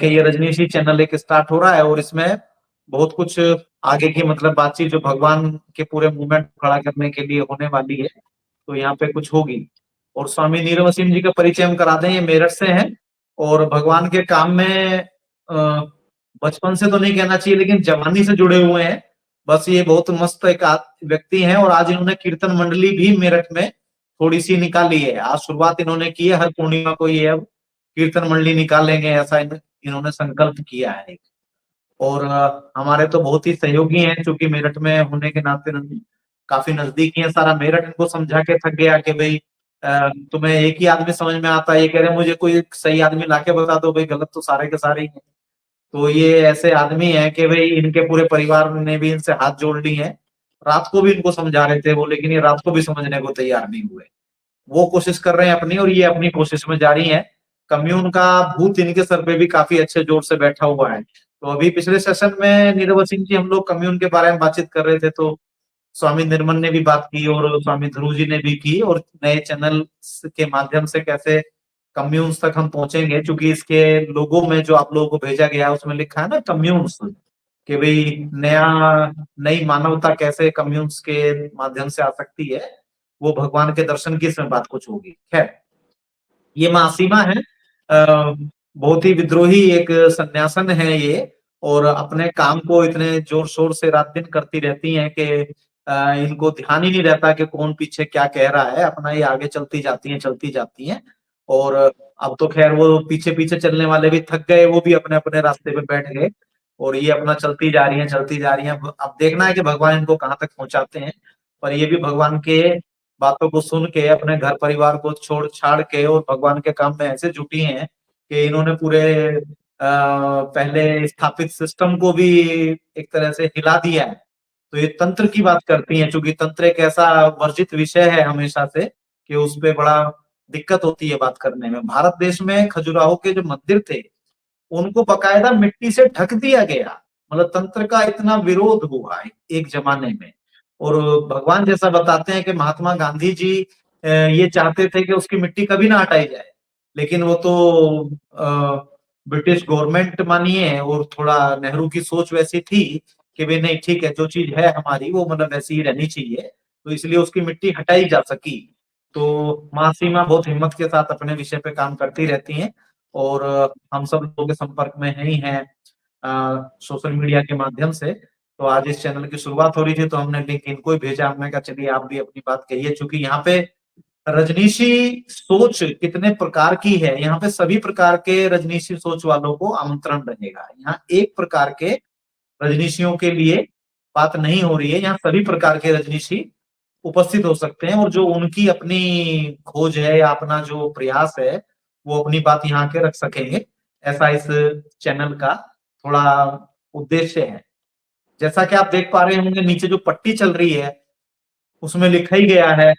कि ये रजनीशी चैनल एक स्टार्ट हो रहा है और इसमें बहुत कुछ आगे की मतलब बातचीत जो भगवान के पूरे मूवमेंट खड़ा करने के लिए होने वाली है, तो यहाँ पे कुछ होगी। और स्वामी नीरव वसीम जी का परिचय हम करा दें, ये मेरठ से हैं और भगवान के काम में बचपन से तो नहीं कहना चाहिए लेकिन जवानी से जुड़े हुए हैं। बस ये बहुत मस्त एक व्यक्ति हैं और आज इन्होंने कीर्तन मंडली भी मेरठ में थोड़ी सी निकाली है। आज शुरुआत इन्होंने की है, हर पूर्णिमा को ये अब कीर्तन मंडली निकालेंगे ऐसा इन्होंने संकल्प किया है। और हमारे तो बहुत ही सहयोगी हैं क्योंकि मेरठ में होने के नाते काफी नजदीकी है। सारा मेरठ इनको समझा के थक गया कि भाई तुम्हें एक ही आदमी समझ में आता है। ये कह रहे मुझे कोई एक सही आदमी लाके बता दो, भाई गलत तो सारे के सारे ही हैं। तो ये ऐसे आदमी है कि भाई इनके पूरे परिवार ने भी इनसे हाथ जोड़ ली है। रात को भी इनको समझा रहे थे वो, लेकिन ये रात को भी समझने को तैयार नहीं हुए। वो कोशिश कर रहे हैं अपनी और ये अपनी कोशिश में जारी है। कम्युन का भूत इनके सर पे भी काफी अच्छे जोर से बैठा हुआ है। तो अभी पिछले सेशन में नीरव सिंह जी हम लोग कम्युन के बारे में बातचीत कर रहे थे, तो स्वामी निर्मल ने भी बात की और स्वामी ध्रुव जी ने भी की, और नए चैनल के माध्यम से कैसे कम्युन्स तक हम पहुंचेंगे, क्योंकि इसके लोगों में जो आप लोगों को भेजा गया है उसमें लिखा है ना कम्युन्स, कि भाई नई मानवता कैसे कम्युन्स के माध्यम से आ सकती है। वो भगवान के दर्शन की इसमें बात कुछ होगी। खैर, ये माँ सीमा है, बहुत ही विद्रोही एक सन्यासन है ये, और अपने काम को इतने जोर शोर से रात दिन करती रहती हैं कि इनको ध्यान ही नहीं रहता कि कौन पीछे क्या कह रहा है। अपना ये आगे चलती जाती हैं। और अब तो खैर वो पीछे पीछे चलने वाले भी थक गए, वो भी अपने अपने रास्ते पे बैठ गए और ये अपना चलती जा रही हैं। अब देखना है कि भगवान इनको कहाँ तक पहुंचाते हैं। पर ये भी भगवान के बातों को सुन के अपने घर परिवार को छोड़ छाड़ के और भगवान के काम में ऐसे जुटी हैं कि इन्होंने पूरे पहले स्थापित सिस्टम को भी एक तरह से हिला दिया है। तो ये तंत्र की बात करती हैं, क्योंकि तंत्र एक ऐसा वर्जित विषय है हमेशा से कि उस पे बड़ा दिक्कत होती है बात करने में। भारत देश में खजुराहो के जो मंदिर थे उनको बकायदा मिट्टी से ढक दिया गया। मतलब तंत्र का इतना विरोध हुआ एक जमाने में। और भगवान जैसा बताते हैं कि महात्मा गांधी जी ये चाहते थे कि उसकी मिट्टी कभी ना हटाई जाए, लेकिन वो तो ब्रिटिश गवर्नमेंट मानिए और थोड़ा नेहरू की सोच वैसी थी कि भाई नहीं ठीक है, जो चीज है हमारी वो मतलब वैसी ही रहनी चाहिए, तो इसलिए उसकी मिट्टी हटाई जा सकी। तो माँ सीमा बहुत हिम्मत के साथ अपने विषय पे काम करती रहती हैं और हम सब लोगों के संपर्क में ही हैं सोशल मीडिया के माध्यम से। तो आज इस चैनल की शुरुआत हो रही थी तो हमने लिंक इनको ही भेजा। हमने कहा चलिए आप भी अपनी बात कहिए, क्योंकि यहाँ पे रजनीशी सोच कितने प्रकार की है। यहाँ पे सभी प्रकार के रजनीशी सोच वालों को आमंत्रण रहेगा। यहाँ एक प्रकार के रजनीशियों के लिए बात नहीं हो रही है, यहाँ सभी प्रकार के रजनीशी उपस्थित हो सकते हैं और जो उनकी अपनी खोज है या अपना जो प्रयास है वो अपनी बात यहाँ के रख सकेंगे। ऐसा इस चैनल का थोड़ा उद्देश्य है। जैसा कि आप देख पा रहे होंगे नीचे जो पट्टी चल रही है उसमें लिखा ही गया है।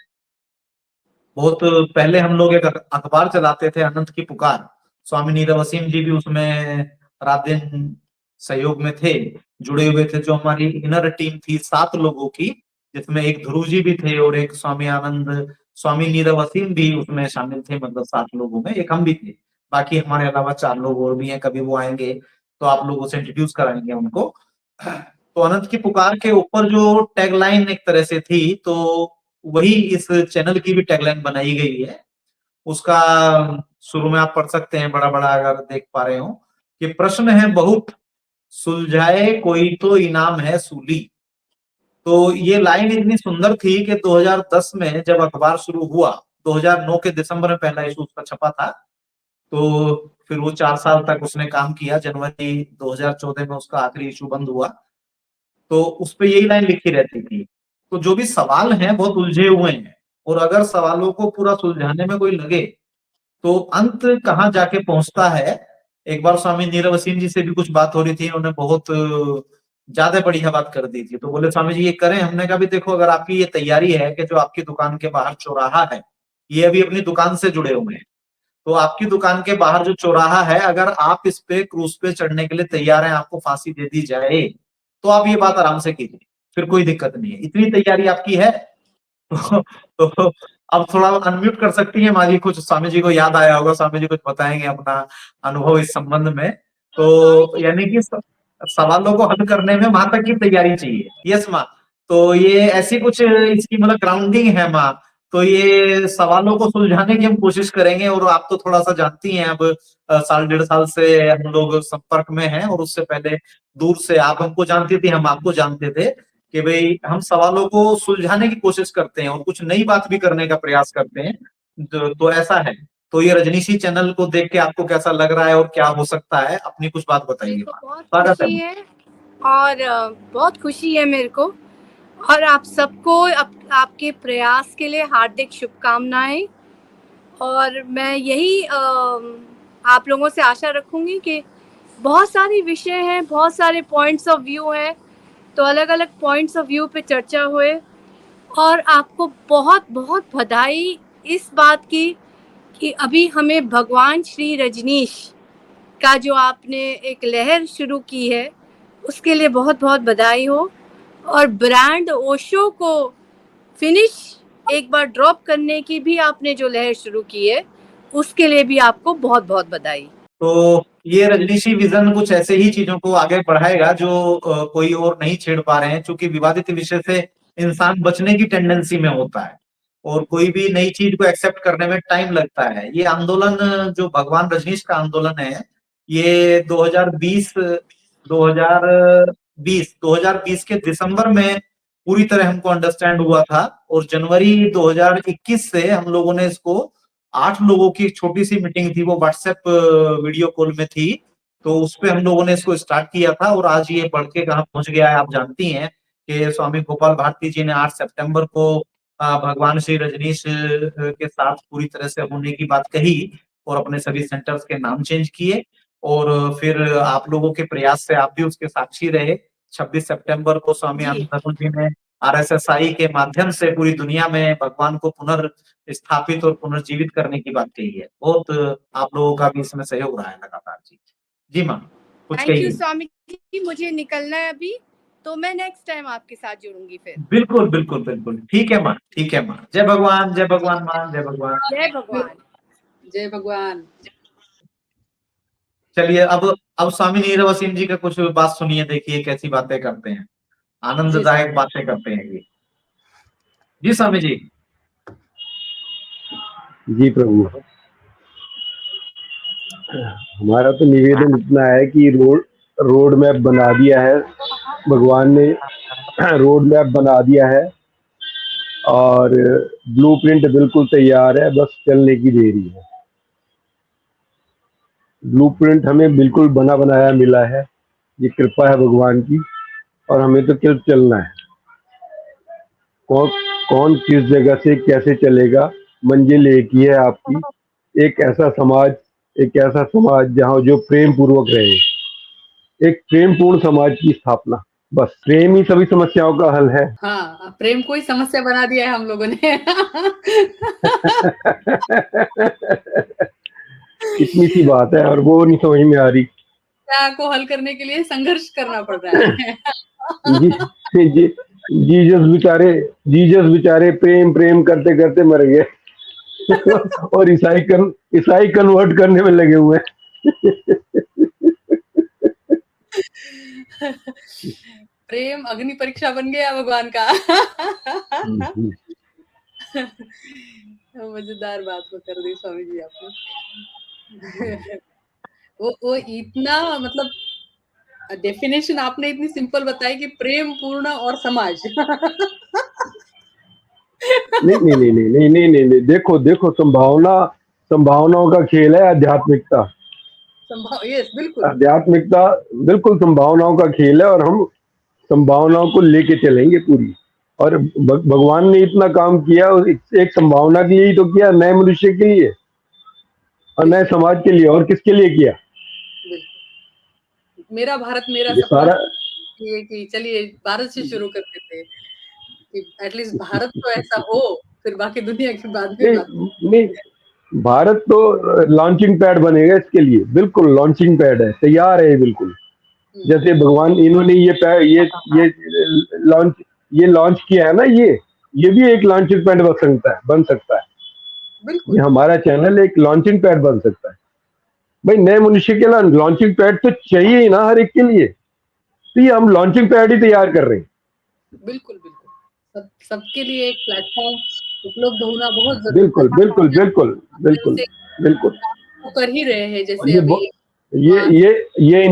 बहुत पहले हम लोग एक अखबार चलाते थे, अनंत की पुकार। स्वामी नीरव वसीम जी भी उसमें रात दिन सहयोग में थे, जुड़े हुए थे। जो हमारी इनर टीम थी 7 लोगों की, जिसमें एक ध्रुव जी भी थे और एक स्वामी आनंद, स्वामी नीरव वसीम भी उसमें शामिल थे। मतलब 7 लोगों में एक हम भी थे। बाकी हमारे अलावा 4 लोग और भी हैं, कभी वो आएंगे तो आप लोगों से इंट्रोड्यूस कराएंगे उनको। तो अनंत की पुकार के ऊपर जो टैगलाइन एक तरह से थी, तो वही इस चैनल की भी टैगलाइन बनाई गई है। उसका शुरू में आप पढ़ सकते हैं बड़ा बड़ा, अगर देख पा रहे हो, कि प्रश्न है बहुत, सुलझाए कोई तो इनाम है सूली। तो ये लाइन इतनी सुंदर थी कि 2010 में जब अखबार शुरू हुआ, 2009 के दिसंबर में पहला इशू उसका छपा था, तो फिर वो 4 साल तक उसने काम किया। जनवरी 2014 में उसका आखिरी इशू बंद हुआ। तो उसपे यही लाइन लिखी रहती थी। तो जो भी सवाल हैं बहुत उलझे हुए हैं, और अगर सवालों को पूरा सुलझाने में कोई लगे तो अंत कहाँ जाके पहुंचता है। एक बार स्वामी नीरव सिंह जी से भी कुछ बात हो रही थी, उन्होंने बहुत ज्यादा बढ़िया बात कर दी थी। तो बोले स्वामी जी ये करें? हमने कहा भी देखो, अगर आपकी ये तैयारी है कि जो आपकी दुकान के बाहर चौराहा है, ये अभी अपनी दुकान से जुड़े हुए हैं, तो आपकी दुकान के बाहर जो चौराहा है, अगर आप इस पे क्रूज पे चढ़ने के लिए तैयार हैं, आपको फांसी दे दी जाए, तो आप ये बात आराम से कीजिए, फिर कोई दिक्कत नहीं है। इतनी तैयारी आपकी है तो अब थोड़ा अनम्यूट कर सकती हैं माँ जी। कुछ स्वामी जी को याद आया होगा, स्वामी जी कुछ बताएंगे अपना अनुभव इस संबंध में। तो यानी कि सवालों को हल करने में माँ तक की तैयारी चाहिए। यस माँ। तो ये ऐसी कुछ इसकी मतलब ग्राउंडिंग है माँ। तो ये सवालों को सुलझाने की हम कोशिश करेंगे। और आप तो थोड़ा सा जानती हैं, अब साल 1.5 साल से हम लोग संपर्क में हैं, और उससे पहले दूर से आप हमको जानती थी, हम आपको जानते थे कि भाई हम सवालों को सुलझाने की कोशिश करते हैं और कुछ नई बात भी करने का प्रयास करते हैं। तो ऐसा है। तो ये रजनीशी चैनल को देख के आपको कैसा लग रहा है और क्या हो सकता है, अपनी कुछ बात बताइए। मेरे को बहुत स्वागत है। खुशी है और बहुत खुशी है मेरे को, और आप सबको आपके प्रयास के लिए हार्दिक शुभकामनाएं। और मैं यही आप लोगों से आशा रखूंगी कि बहुत सारी विषय हैं, बहुत सारे पॉइंट्स ऑफ व्यू हैं, तो अलग अलग पॉइंट्स ऑफ व्यू पे चर्चा हुए। और आपको बहुत बहुत बधाई इस बात की कि अभी हमें भगवान श्री रजनीश का जो आपने एक लहर शुरू की है, उसके लिए बहुत बहुत बधाई हो। और ब्रांड ओशो को फिनिश एक बार ड्रॉप करने की भी आपने जो लहर शुरू की है, उसके लिए भी आपको बहुत बहुत बधाई। तो ये रजनीशी विजन कुछ ऐसे ही चीजों को आगे बढ़ाएगा जो कोई और नहीं छेड़ पा रहे हैं, क्योंकि विवादित विषय से इंसान बचने की टेंडेंसी में होता है और कोई भी नई चीज को एक्सेप्ट करने में टाइम लगता है। ये आंदोलन जो भगवान रजनीश का आंदोलन है, ये 2020 के दिसंबर में पूरी तरह हमको अंडरस्टैंड हुआ था, और जनवरी 2021 से हम लोगों ने इसको 8 लोगों की एक छोटी सी मीटिंग थी, वो व्हाट्सएप वीडियो कॉल में थी। तो उस पे हम लोगों ने इसको स्टार्ट किया था, और आज ये बढ़ के कहाँ पहुंच गया है आप जानती हैं कि स्वामी गोपाल भारती जी ने 8 सितंबर को भगवान श्री रजनीश के साथ पूरी तरह से होने की बात कही और अपने सभी सेंटर्स के नाम चेंज किए। और फिर आप लोगों के प्रयास से आप भी उसके साक्षी रहे। 26 सितंबर को स्वामी आनंदानंद जी ने RSSI के माध्यम से पूरी दुनिया में भगवान को पुनर्स्थापित और पुनर्जीवित करने की बात कही है। बहुत आप लोगों का भी इसमें सहयोग रहा है लगातार। जी जी माँ, कुछ थैंक यू कहिए। स्वामी जी, मुझे निकलना है अभी, तो मैं नेक्स्ट टाइम आपके साथ जुड़ूंगी फिर। बिल्कुल बिल्कुल बिल्कुल, ठीक है माँ, ठीक है माँ। जय भगवान, जय भगवान माँ, जय भगवान। जय भगवान। जय भगवान। चलिए अब स्वामी नीरवसिंह जी का कुछ बात सुनिए, देखिए कैसी बातें करते हैं, आनंददायक बातें करते हैं ये। जी स्वामी जी। जी प्रभु, हमारा तो निवेदन इतना है कि रोड मैप बना दिया है भगवान ने, रोड मैप बना दिया है और ब्लूप्रिंट बिल्कुल तैयार है, बस चलने की देरी है। ब्लूप्रिंट हमें बिल्कुल बना बनाया मिला है, ये कृपा है भगवान की, और हमें तो सिर्फ चलना है। कौन कौन किस जगह से कैसे चलेगा, मंजिल एक ही है आपकी, एक ऐसा समाज जहाँ जो प्रेम पूर्वक रहे, एक प्रेम पूर्ण समाज की स्थापना। बस प्रेम ही सभी समस्याओं का हल है। हाँ, प्रेम को ही समस्या बना दिया है हम लोगों ने। इतनी सी बात है और वो नहीं समझ में आ रही। को हल करने के लिए संघर्ष करना पड़ रहा है। जीसस बेचारे प्रेम प्रेम करते करते मर गए। और ईसाई कन्वर्ट करने में लगे हुए हैं। प्रेम अग्नि परीक्षा बन गया भगवान का। मजेदार बात वो कर दी स्वामी जी आपने। वो इतना मतलब डेफिनेशन आपने इतनी सिंपल बताई कि प्रेम पूर्ण और समाज। नहीं, देखो संभावनाओं का खेल है आध्यात्मिकता। बिल्कुल आध्यात्मिकता बिल्कुल संभावनाओं का खेल है, और हम संभावनाओं को लेके चलेंगे पूरी। और भगवान ने इतना काम किया, एक संभावना के लिए ही तो किया, नए मनुष्य के लिए और नए समाज के लिए, और किसके लिए किया? मेरा भारत मेरा सपना ये कि चलिए भारत से शुरू करते थे कि एटलीस्ट भारत तो ऐसा हो, फिर बाकी दुनिया की बात भी नहीं, भारत तो लॉन्चिंग पैड बनेगा इसके लिए, बिल्कुल लॉन्चिंग पैड है, तैयार है बिल्कुल। जैसे भगवान इन्होंने ये लॉन्च किया है ना, ये भी एक लॉन्चिंग पैड बन सकता है। ये हमारा चैनल एक लॉन्चिंग पैड बन सकता है। भाई नए मनुष्य के लिए लॉन्चिंग पैड तो चाहिए ही ना हर एक के लिए, तो ये हम लॉन्चिंग पैड ही तैयार कर रहे हैं। बिल्कुल, बिल्कुल। सबके लिए एक प्लेटफ़ॉर्म उपलब्ध होना बहुत ज़रूरी बिल्कुल, बिल्कुल, बिल्कुल, बिल्कुल, से बिल्कुल। वो कर ही रहे हैं और जैसे अभी ये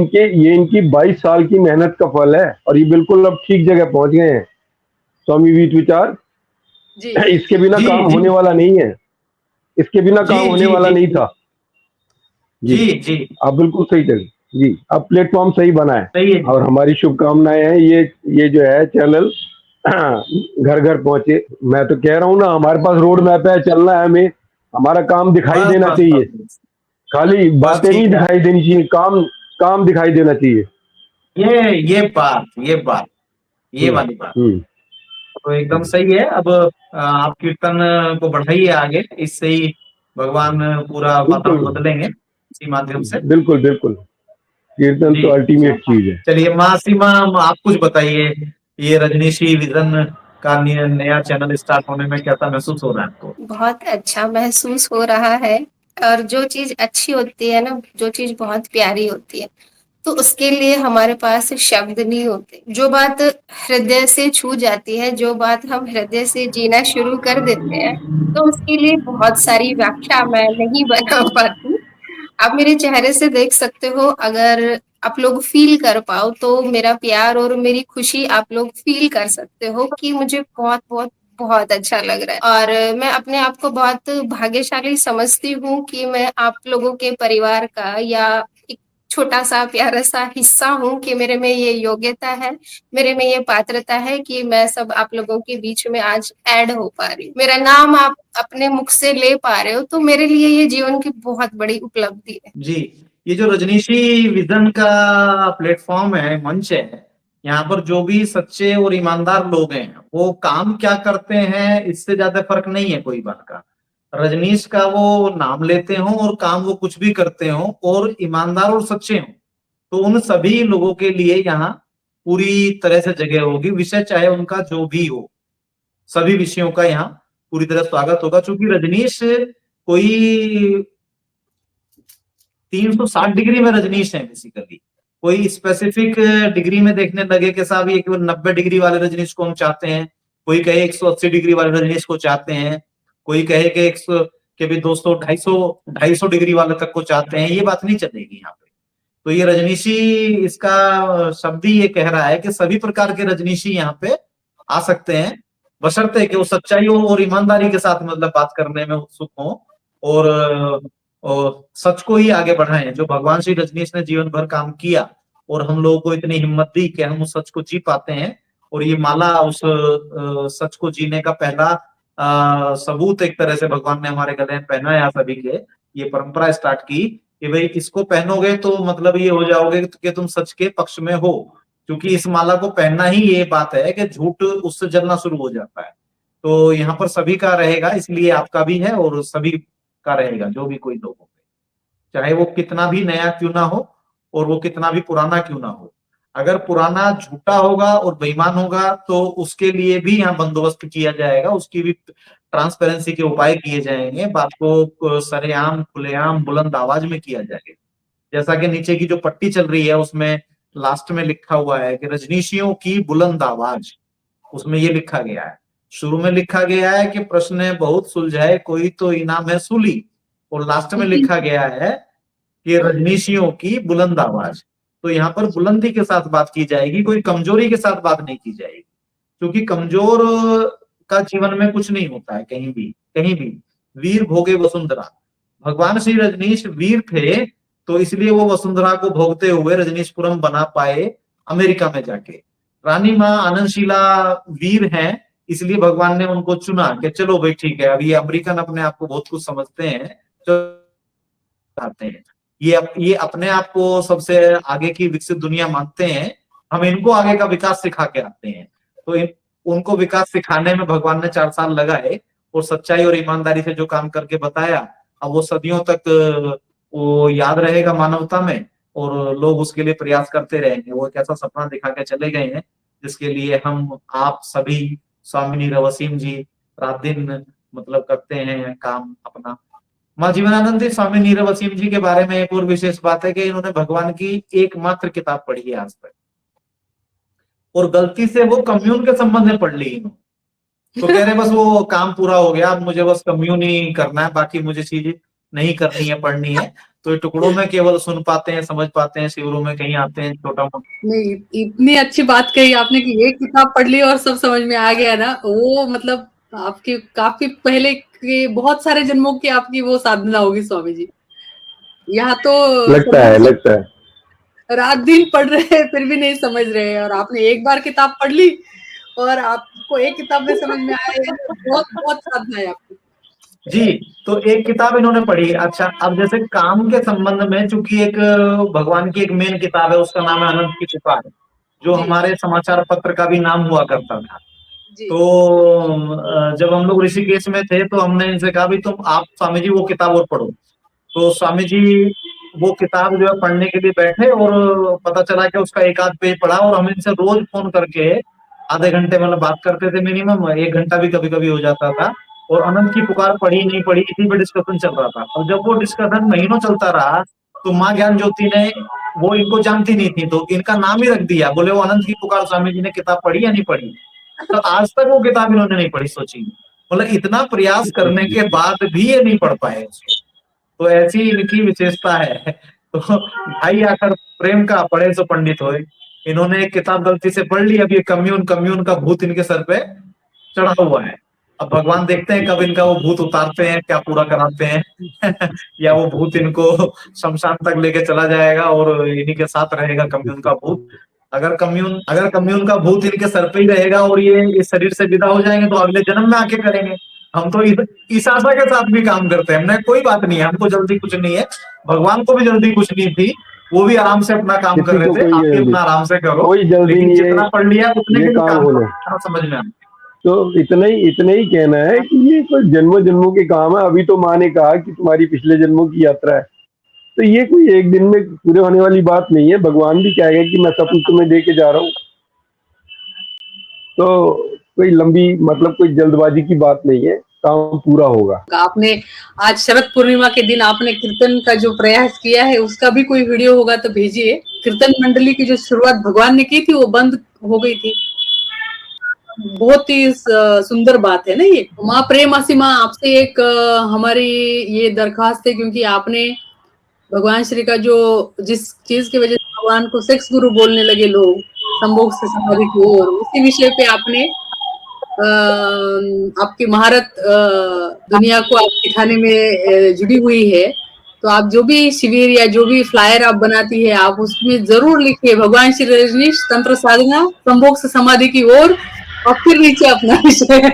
इनकी 22 साल की मेहनत का फल है, और ये बिल्कुल अब ठीक जगह पहुंच गए हैं। स्वामी वीत विचार जी, इसके बिना जी काम जी होने वाला नहीं है, इसके बिना जी काम होने जी वाला जी नहीं था। जी, जी जी आप बिल्कुल सही चले। जी, अब प्लेटफॉर्म सही बना है, सही है जी। और हमारी शुभकामनाएं हैं ये जो है चैनल घर घर पहुंचे। मैं तो कह रहा हूँ ना, हमारे पास रोड मैप है, चलना है हमें, हमारा काम दिखाई बस देना बस चाहिए, बस खाली बस बातें नहीं ठीक है। दिखाई देनी चाहिए, काम काम दिखाई देना चाहिए। ये बात ये हम्म वाली बात हम्म तो एकदम हम्म। सही है। अब आप कीर्तन को बढ़ाइए आगे, इससे ही भगवान पूरा वातावरण बिल्कुल बदलेंगे इसी माध्यम से। बिल्कुल बिल्कुल, कीर्तन जी तो अल्टीमेट चीज है। चलिए माँ सीमा, आप कुछ बताइए, ये रजनीशी विजन का नया चैनल स्टार्ट होने में कैसा महसूस हो रहा है आपको? बहुत अच्छा महसूस हो रहा है। और जो चीज़ अच्छी होती है ना, जो चीज़ बहुत प्यारी होती है, तो उसके लिए हमारे पास शब्द नहीं होते। जो बात हृदय से छू जाती है, जो बात हम हृदय से जीना शुरू कर देते हैं, तो उसके लिए बहुत सारी व्याख्या मैं नहीं बना पाती। आप मेरे चेहरे से देख सकते हो, अगर आप लोग फ़ील कर पाओ, तो मेरा प्यार और मेरी खुशी आप लोग फ़ील कर सकते हो कि मुझे बहुत-बहुत बहुत अच्छा लग रहा है। और मैं अपने आप को बहुत भाग्यशाली समझती हूँ कि मैं आप लोगों के परिवार का या एक छोटा-सा प्यारा-सा हिस्सा हूँ, कि मेरे में ये योग्यता है, मेरे में ये पात्रता है कि मैं सब आप लोगों के बीच में आज ऐड हो पा रही हूँ। मेरा नाम आप अपने मुख से ले पा रहे हो, तो मेरे लिए ये जीवन की बहुत बड़ी उपलब्धि है। जी, ये जो रजनीशी विजन का प्लेटफॉर्म है, मंच है, यहाँ पर जो भी सच्चे और ईमानदार लोग हैं, वो काम क्या करते हैं इससे ज्यादा फर्क नहीं है कोई बात का। रजनीश का वो नाम लेते हो और काम वो कुछ भी करते हो और ईमानदार और सच्चे हो, तो उन सभी लोगों के लिए यहाँ पूरी तरह से जगह होगी, विषय चाहे उनका जो भी हो, सभी विषयों का यहाँ पूरी तरह स्वागत होगा। चूंकि रजनीश कोई 360 डिग्री में रजनीश है बेसिकली, कोई स्पेसिफिक डिग्री में देखने लगे कि साहब ये केवल 90 डिग्री वाले रजनीश को हम चाहते हैं, कोई कहे 180 डिग्री वाले रजनीश को चाहते हैं, कोई कहे कि 100 के भी 200 250 डिग्री वाले तक को चाहते हैं, ये बात नहीं चलेगी यहाँ पे। तो ये रजनीशी, इसका शब्द ही ये कह रहा है कि सभी प्रकार के रजनीशी यहाँ पे आ सकते हैं, बशर्ते कि वो सच्चाइयों और ईमानदारी के साथ मतलब बात करने में उत्सुक हों और सच को ही आगे बढ़ाएं। जो भगवान श्री रजनीश ने जीवन भर काम किया और हम लोगों को इतनी हिम्मत दी कि हम उस सच को जी पाते हैं, और ये माला उस सच को जीने का पहला सबूत एक तरह से भगवान ने हमारे गले में पहनाया सभी के, ये परंपरा स्टार्ट की कि भाई इसको पहनोगे तो मतलब ये हो जाओगे कि तुम सच के पक्ष में हो। क्योंकि इस माला को पहनना ही ये बात है कि झूठ उससे जलना शुरू हो जाता है। तो यहाँ पर सभी का रहेगा, इसलिए आपका भी है और सभी का रहेगा, जो भी कोई लोग होंगे, चाहे वो कितना भी नया क्यों ना हो और वो कितना भी पुराना क्यों ना हो। अगर पुराना झूठा होगा और बेईमान होगा तो उसके लिए भी यहाँ बंदोबस्त किया जाएगा, उसकी भी ट्रांसपेरेंसी के उपाय किए जाएंगे, बात को सरेआम खुलेआम बुलंद आवाज में किया जाएगा। जैसा कि नीचे की जो पट्टी चल रही है उसमें लास्ट में लिखा हुआ है कि रजनीशियों की बुलंद आवाज, उसमें ये लिखा गया है। शुरू में लिखा गया है कि प्रश्न बहुत सुलझाए कोई तो इनाम है सूली, और लास्ट में लिखा गया है कि रजनीशियों की बुलंद आवाज। तो यहाँ पर बुलंदी के साथ बात की जाएगी, कोई कमजोरी के साथ बात नहीं की जाएगी, क्योंकि कमजोर का जीवन में कुछ नहीं होता है कहीं भी कहीं भी। वीर भोगे वसुंधरा, भगवान श्री रजनीश वीर थे, तो इसलिए वो वसुंधरा को भोगते हुए रजनीशपुरम बना पाए अमेरिका में जाके। रानी माँ आनंदशीला वीर हैं, इसलिए भगवान ने उनको चुना कि चलो भाई ठीक है, अब ये अमेरिकन अपने आप को बहुत कुछ समझते हैं, चाहते हैं, ये अपने आप को सबसे आगे की विकसित दुनिया मानते हैं, हम इनको आगे का विकास सिखा के आते हैं। तो उनको विकास सिखाने में भगवान ने 4 साल लगाए और सच्चाई और ईमानदारी से जो काम करके बताया, अब वो सदियों तक वो याद रहेगा मानवता में, और लोग उसके लिए प्रयास करते रहेंगे। वो एक ऐसा सपना दिखा के चले गए हैं जिसके लिए हम आप सभी, स्वामिनी रवसीम जी, रात दिन मतलब करते हैं काम अपना। माँ जीवनानंद स्वामी नीरवसीम जी के बारे में एक और विशेष बात है कि इन्होंने भगवान की एकमात्र किताब पढ़ी है आज तक, और गलती से वो कम्यून के संबंध में पढ़ ली इन्होंने। तो कह रहे बस वो काम पूरा हो गया, अब मुझे बस कम्यून ही करना है, बाकी मुझे चीज नहीं करनी है, पढ़नी है। तो ये टुकड़ों में केवल सुन पाते हैं, समझ पाते हैं, शिविरों में कहीं आते हैं छोटा मोटा। नहीं, इतनी अच्छी बात कही आपने कि एक किताब पढ़ ली और सब समझ में आ गया ना, वो मतलब आपकी काफी पहले के बहुत सारे जन्मों की आपकी वो साधना होगी स्वामी जी। यहाँ तो लगता है रात दिन पढ़ रहे हैं फिर भी नहीं समझ रहे हैं, और आपने एक बार किताब पढ़ ली और आपको एक किताब में समझ में आया, बहुत बहुत साधना है आपकी। जी, तो एक किताब इन्होंने पढ़ी। अच्छा, अब जैसे काम के संबंध में, चूंकि एक भगवान की एक मेन किताब है, उसका नाम है अनंत की पुकार, जो जी। हमारे समाचार पत्र का भी नाम हुआ करता था। जी। तो जब हम लोग ऋषिकेश में थे तो हमने इनसे कहा भी तुम आप स्वामी जी वो किताब और पढ़ो। तो स्वामी जी वो किताब जो है पढ़ने के लिए बैठे, और पता चला कि उसका एक आध पेज पढ़ा, और हम इनसे रोज फोन करके आधे घंटे मतलब बात करते थे, मिनिमम 1 घंटा भी कभी कभी हो जाता था। और अनंत की पुकार पढ़ी नहीं पढ़ी इसी पे डिस्कशन चल रहा था। और जब वो डिस्कशन महीनों चलता रहा तो माँ ज्ञान ज्योति ने, वो इनको जानती नहीं थी, तो इनका नाम ही रख दिया, बोले वो अनंत की पुकार स्वामी जी ने किताब पढ़ी या नहीं पढ़ी। तो आज तक वो किताब इन्होंने नहीं पढ़ी, सोचिए, मतलब इतना प्रयास करने के बाद भी ये नहीं पढ़ पाए उसको। तो ऐसी इनकी विशेषता है। तो भाई आकर प्रेम का पढ़े सो पंडित होए, इन्होंने एक किताब गलती से पढ़ ली, अब ये कम्यून का भूत इनके सर पे चढ़ा हुआ है। अब भगवान देखते हैं कब इनका वो भूत उतारते हैं, क्या पूरा कराते हैं। या वो भूत इनको शमशान तक लेके चला जाएगा और इन्हीं के साथ रहेगा कम्यून का भूत। अगर कम्यून का भूत इनके सर पे ही रहेगा और ये इस शरीर से विदा हो जाएंगे तो अगले जन्म में आके करेंगे। हम तो इस आशा के साथ भी काम करते हैं, हमने कोई बात नहीं है, हमको जल्दी कुछ नहीं है, भगवान को भी जल्दी कुछ नहीं थी, वो भी आराम से अपना काम कर किसी रहे को थे, कोई आप भी जल्दी अपना आराम से करो, कोई जल्दी लेकिन नहीं जितना है पढ़ लिया उतने ये के लिए काम काम होना। करो, समझ में आए। तो इतना ही कहना है कि ये कोई जन्मों जन्मों के काम है। अभी तो माँ ने कहा कि तुम्हारी पिछले जन्मों की यात्रा है, तो ये कोई एक दिन में पूरे होने वाली बात नहीं है। भगवान भी कहेगा कि मैं सब कुछ तुम्हें दे के जा रहा हूँ, तो कोई लंबी मतलब कोई जल्दबाजी की बात नहीं है, काम पूरा होगा। आपने आज शरद पूर्णिमा के दिन आपने कीर्तन का जो प्रयास किया है उसका भी कोई वीडियो होगा तो भेजिए। कीर्तन मंडली की जो शुरुआत भगवान ने की थी वो बंद हो गई थी, बहुत ही सुंदर बात है ना ये। माँ प्रेम असीमा, आपसे एक हमारी ये दरखास्त है, क्योंकि आपने भगवान श्री का जो जिस चीज की वजह से भगवान को सेक्स गुरु बोलने लगे लोग, संभोग से समाधि की ओर, उसी विषय पे आपने आपकी महारत दुनिया को आप सिखाने में जुड़ी हुई है। तो आप जो भी शिविर या जो भी फ्लायर आप बनाती है, आप उसमें जरूर लिखिए भगवान श्री रजनीश तंत्र साधना संभोग से समाधि की ओर, और फिर नीचे अपना विषय।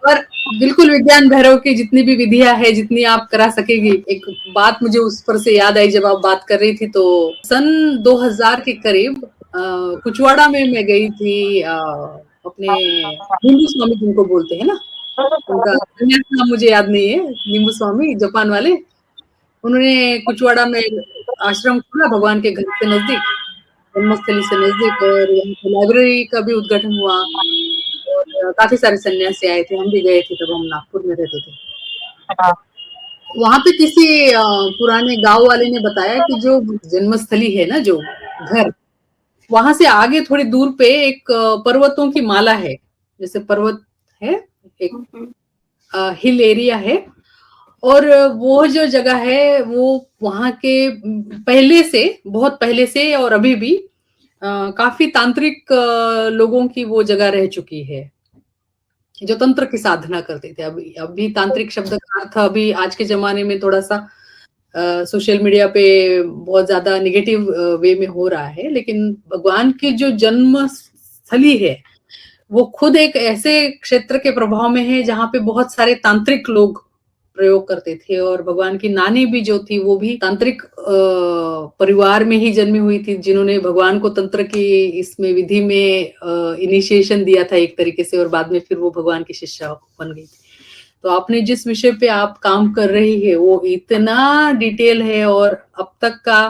और बिल्कुल विज्ञान भैरव की जितनी भी विधियां है, जितनी आप करा सकेगी। एक बात मुझे उस पर से याद आई जब आप बात कर रही थी, तो सन 2000 के करीब कुचवाड़ा में मैं गई थी, अपने नींबू स्वामी जिनको बोलते हैं ना, उनका संन्यास नाम मुझे याद नहीं है, नींबू स्वामी जापान वाले, उन्होंने कुचवाड़ा में आश्रम खोला भगवान के घर से नजदीक, जन्मस्थली से नजदीक, और यहाँ पे लाइब्रेरी का भी उद्घाटन हुआ, और काफी सारे सन्यासी आए थे, हम भी गए थे, तब हम नागपुर में रहते थे। वहां पे किसी पुराने गांव वाले ने बताया कि जो जन्मस्थली है ना, जो घर, वहां से आगे थोड़ी दूर पे एक पर्वतों की माला है, जैसे पर्वत है, एक हिल एरिया है, और वो जो जगह है वो वहां के पहले से, बहुत पहले से और अभी भी काफी तांत्रिक लोगों की वो जगह रह चुकी है, जो तंत्र की साधना करते थे। अभी तांत्रिक शब्द का अर्थ अभी आज के जमाने में थोड़ा सा सोशल मीडिया पे बहुत ज्यादा निगेटिव वे में हो रहा है, लेकिन भगवान की जो जन्म स्थली है वो खुद एक ऐसे क्षेत्र के प्रभाव में है जहाँ पे बहुत सारे तांत्रिक लोग प्रयोग करते थे, और भगवान की नानी भी जो थी वो भी तांत्रिक परिवार में ही जन्मी हुई थी, जिन्होंने भगवान को तंत्र की इसमें विधि में इनिशिएशन दिया था एक तरीके से, और बाद में फिर वो भगवान की शिष्या बन गई थी। तो आपने जिस विषय पे आप काम कर रही है वो इतना डिटेल है और अब तक का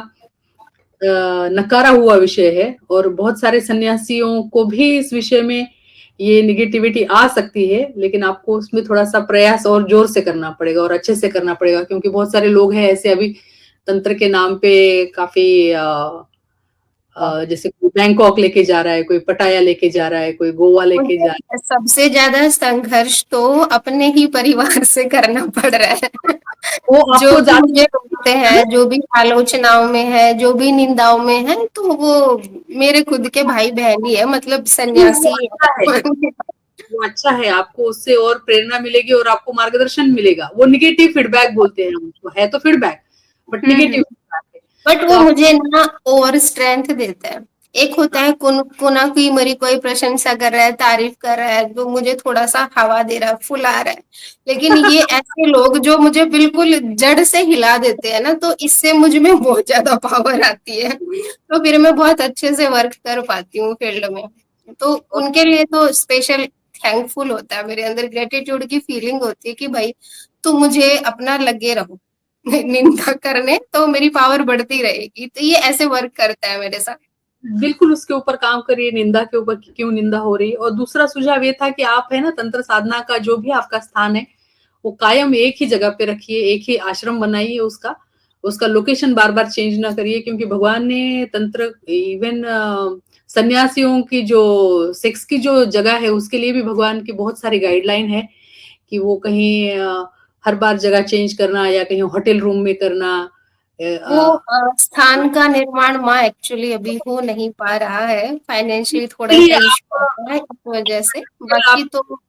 नकारा हुआ विषय है, और बहुत सारे सन्यासियों को भी इस विषय में ये निगेटिविटी आ सकती है, लेकिन आपको उसमें थोड़ा सा प्रयास और जोर से करना पड़ेगा और अच्छे से करना पड़ेगा, क्योंकि बहुत सारे लोग हैं ऐसे अभी तंत्र के नाम पे काफी जैसे कोई बैंकॉक लेके जा रहा है, कोई पटाया लेके जा रहा है, कोई गोवा लेके जा रहा मुझे सबसे ज्यादा संघर्ष तो अपने ही परिवार से करना पड़ रहा है। है। वो जो आपको भी ज्यादा मुझे रोकते हैं, जो भी आलोचनाओं में है, जो भी निंदाओं में है, तो वो मेरे खुद के भाई बहन ही है, मतलब सन्यासी अच्छा है, वो अच्छा है, आपको उससे और प्रेरणा मिलेगी और आपको मार्गदर्शन मिलेगा। वो निगेटिव फीडबैक बोलते हैं उसको, है तो फीडबैक बट निगेटिव फीडबैक है। बट तो वो आप मुझे ना ओवर स्ट्रेंथ देता है। एक होता है कुना की मेरी कोई प्रशंसा कर रहा है, तारीफ कर रहा है, तो मुझे थोड़ा सा हवा दे रहा है, फुला रहा है। लेकिन ये ऐसे लोग जो मुझे बिल्कुल जड़ से हिला देते हैं ना, तो इससे मुझ में बहुत ज्यादा पावर आती है। तो फिर मैं बहुत अच्छे से वर्क कर पाती हूँ फील्ड में। तो उनके लिए तो स्पेशल थैंकफुल होता है, मेरे अंदर ग्रेटिट्यूड की फीलिंग होती है कि भाई तुम मुझे अपना लगे रहो निंदा करने, तो मेरी पावर बढ़ती रहेगी। तो ये ऐसे वर्क करता है मेरे साथ। बिल्कुल उसके ऊपर काम करिए, निंदा के ऊपर कि क्यों निंदा हो रही है। और दूसरा सुझाव ये था कि आप है ना तंत्र साधना का जो भी आपका स्थान है वो कायम एक ही जगह पे रखिए, एक ही आश्रम बनाइए, उसका उसका लोकेशन बार बार चेंज ना करिए, क्योंकि भगवान ने तंत्र इवन सन्यासियों की जो सेक्स की जो जगह है उसके लिए भी भगवान की बहुत सारी गाइडलाइन है कि वो कहीं हर बार जगह चेंज करना या कहीं होटल रूम में करना। वो स्थान का निर्माण माँ एक्चुअली अभी हो नहीं पा रहा है, फाइनेंशियली थोड़ा सा इसलिए इशू आप आता है इस वजह से। बाकी तो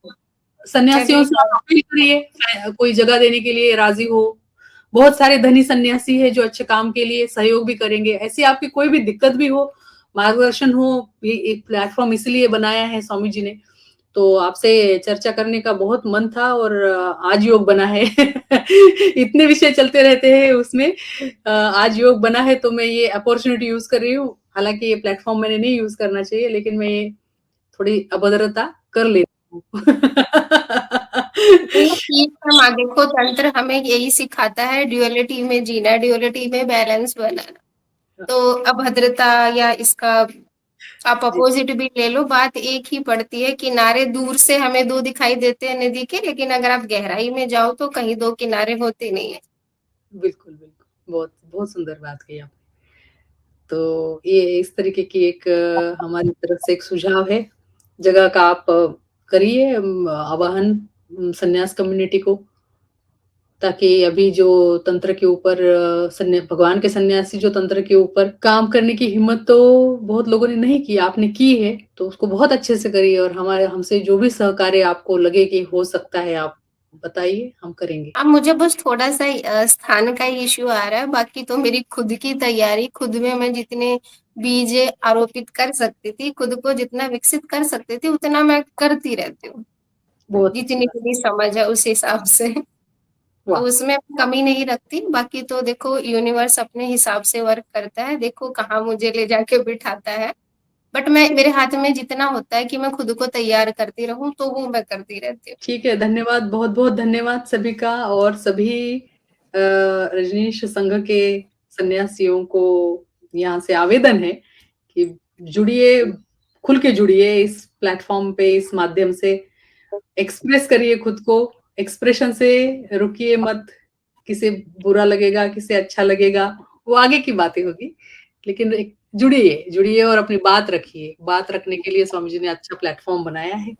सन्यासियों से आप जगह अपील करिए, कोई जगह देने के लिए राजी हो। बहुत सारे धनी सन्यासी है जो अच्छे काम के लिए सहयोग भी करेंगे। ऐसी आपकी कोई भी दिक्कत भी हो, मार्गदर्शन हो, ये एक प्लेटफॉर्म इसलिए बनाया है स्वामी जी ने। तो आपसे चर्चा करने का बहुत मन था और आज योग बना है। इतने विषय चलते रहते हैं उसमें, आज योग बना है तो मैं ये अपॉर्चुनिटी यूज कर रही हूँ। हालांकि ये प्लेटफॉर्म मैंने नहीं यूज करना चाहिए, लेकिन मैं ये थोड़ी अभद्रता कर लेती हूँ। नहीं ठीक है माँ, देखो तंत्र हमें यही सिखाता है, ड्युअलिटी में जीना, ड्युअलिटी में बैलेंस बनाना। तो अभद्रता या इसका आप जी, अपोजिट भी ले लो, बात एक ही पड़ती है। किनारे दूर से हमें दो दिखाई देते हैं नदी के, लेकिन अगर आप गहराई में जाओ तो कहीं दो किनारे होते नहीं है। बिल्कुल बिल्कुल, बहुत बहुत सुंदर बात कही आपने। तो ये इस तरीके की एक हमारी तरफ से एक सुझाव है। जगह का आप करिए आवाहन संन्यास कम्युनिटी को, ताकि अभी जो तंत्र के ऊपर भगवान के सन्यासी जो तंत्र के ऊपर काम करने की हिम्मत तो बहुत लोगों ने नहीं की, आपने की है तो उसको बहुत अच्छे से करिए। और हमारे हमसे जो भी सहकार्य आपको लगे कि हो सकता है आप बताइए, हम करेंगे। अब मुझे बस थोड़ा सा स्थान का इश्यू आ रहा है, बाकी तो मेरी खुद की तैयारी, खुद में मैं जितने बीज आरोपित कर सकती थी, खुद को जितना विकसित कर सकती थी, उतना मैं करती रहती हूँ, बहुत अच्छी जितनी बात। मेरी समझ है उस हिसाब से। तो वाह, उसमें कमी नहीं रखती। बाकी तो देखो यूनिवर्स अपने हिसाब से वर्क करता है, देखो कहाँ मुझे ले जाके बिठाता है। बट मैं, मेरे हाथ में जितना होता है कि मैं खुद को तैयार करती रहूं, तो वो मैं करती रहती हूँ। ठीक है, धन्यवाद, बहुत बहुत धन्यवाद सभी का। और सभी रजनीश संघ के सन्यासियों को यहाँ से आवेदन है कि जुड़िए, खुल के जुड़िए इस प्लेटफॉर्म पे, इस माध्यम से एक्सप्रेस करिए खुद को, एक्सप्रेशन से रुकिए मत। किसे बुरा लगेगा, किसे अच्छा लगेगा, वो आगे की बातें होगी, लेकिन जुड़िए जुड़िए और अपनी बात रखिए। बात रखने के लिए स्वामी जी ने अच्छा प्लेटफॉर्म बनाया है।